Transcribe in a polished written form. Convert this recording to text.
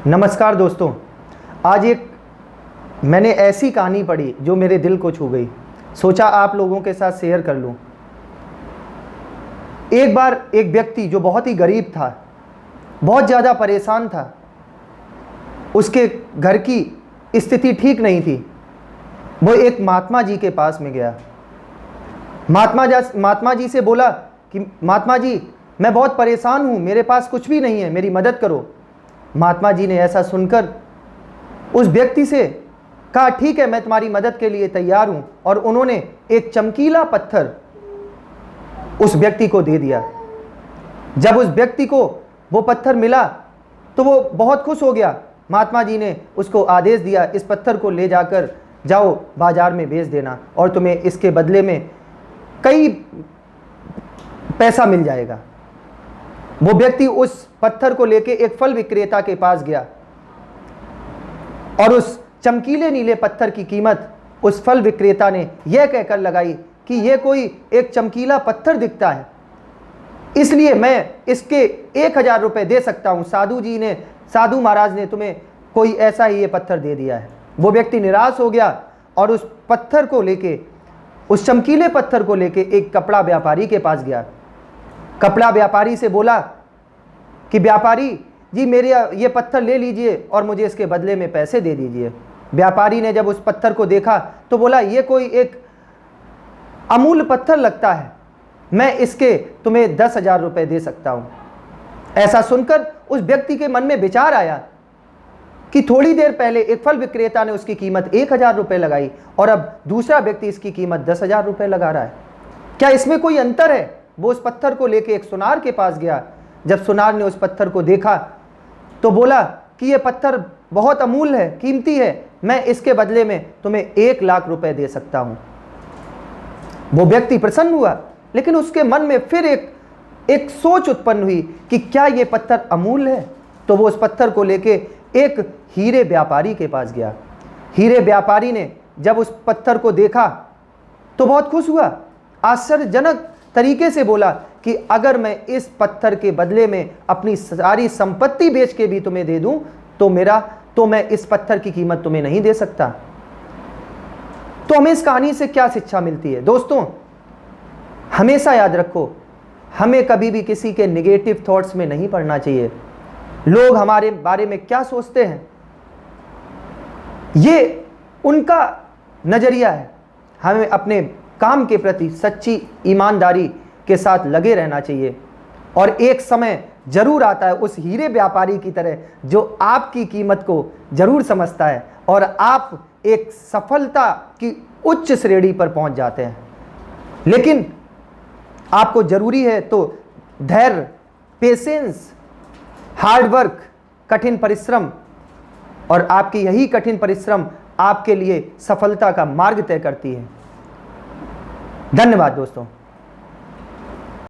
नमस्कार दोस्तों, आज मैंने ऐसी कहानी पढ़ी जो मेरे दिल को छू गई। सोचा आप लोगों के साथ शेयर कर लूं। एक बार एक व्यक्ति जो बहुत ही गरीब था, बहुत ज़्यादा परेशान था, उसके घर की स्थिति ठीक नहीं थी। वो एक महात्मा जी के पास में गया। महात्मा जी से बोला कि महात्मा जी, मैं बहुत परेशान हूँ, मेरे पास कुछ भी नहीं है, मेरी मदद करो। महात्मा जी ने ऐसा सुनकर उस व्यक्ति से कहा, ठीक है, मैं तुम्हारी मदद के लिए तैयार हूं। और उन्होंने एक चमकीला पत्थर उस व्यक्ति को दे दिया। जब उस व्यक्ति को वो पत्थर मिला तो वो बहुत खुश हो गया। महात्मा जी ने उसको आदेश दिया, इस पत्थर को ले जाकर जाओ बाजार में बेच देना और तुम्हें इसके बदले में कई पैसा मिल जाएगा। वो व्यक्ति उस पत्थर को लेके एक फल विक्रेता के पास गया और उस चमकीले नीले पत्थर की कीमत उस फल विक्रेता ने यह कहकर लगाई कि यह कोई एक चमकीला पत्थर दिखता है, इसलिए मैं इसके 1000 रुपये दे सकता हूं। साधु महाराज ने तुम्हें कोई ऐसा ही ये पत्थर दे दिया है। वो व्यक्ति निराश हो गया और उस पत्थर को लेके, उस चमकीले पत्थर को लेके एक कपड़ा व्यापारी के पास गया। कपड़ा व्यापारी से बोला कि व्यापारी जी, मेरे ये पत्थर ले लीजिए और मुझे इसके बदले में पैसे दे दीजिए। व्यापारी ने जब उस पत्थर को देखा तो बोला, ये कोई एक अमूल्य पत्थर लगता है, मैं इसके तुम्हें 10,000 रुपये दे सकता हूं। ऐसा सुनकर उस व्यक्ति के मन में विचार आया कि थोड़ी देर पहले एक फल विक्रेता ने उसकी कीमत 1000 रुपये लगाई और अब दूसरा व्यक्ति इसकी कीमत 10,000 रुपये लगा रहा है। क्या इसमें कोई अंतर है? वो उस पत्थर को लेके एक सुनार के पास गया। जब सुनार ने उस पत्थर को देखा तो बोला कि यह पत्थर बहुत अमूल्य है, कीमती है, मैं इसके बदले में तुम्हें 1,00,000 रुपए दे सकता हूं। वो व्यक्ति प्रसन्न हुआ, लेकिन उसके मन में फिर एक सोच उत्पन्न हुई कि क्या यह पत्थर अमूल्य है? तो वो उस पत्थर को लेके एक हीरे व्यापारी के पास गया। हीरे व्यापारी ने जब उस पत्थर को देखा तो बहुत खुश हुआ, आश्चर्यजनक तरीके से बोला कि अगर मैं इस पत्थर के बदले में अपनी सारी संपत्ति बेच के भी तुम्हें दे दूं तो मैं इस पत्थर की कीमत तुम्हें नहीं दे सकता। तो हमें इस कहानी से क्या शिक्षा मिलती है? दोस्तों, हमेशा याद रखो, हमें कभी भी किसी के नेगेटिव थॉट्स में नहीं पड़ना चाहिए। लोग हमारे बारे में क्या सोचते हैं, ये उनका नजरिया है। हमें अपने काम के प्रति सच्ची ईमानदारी के साथ लगे रहना चाहिए और एक समय जरूर आता है उस हीरे व्यापारी की तरह जो आपकी कीमत को जरूर समझता है और आप एक सफलता की उच्च श्रेणी पर पहुंच जाते हैं। लेकिन आपको जरूरी है तो धैर्य, पेशेंस, हार्डवर्क, कठिन परिश्रम, और आपकी यही कठिन परिश्रम आपके लिए सफलता का मार्ग तय करती है। धन्यवाद दोस्तों।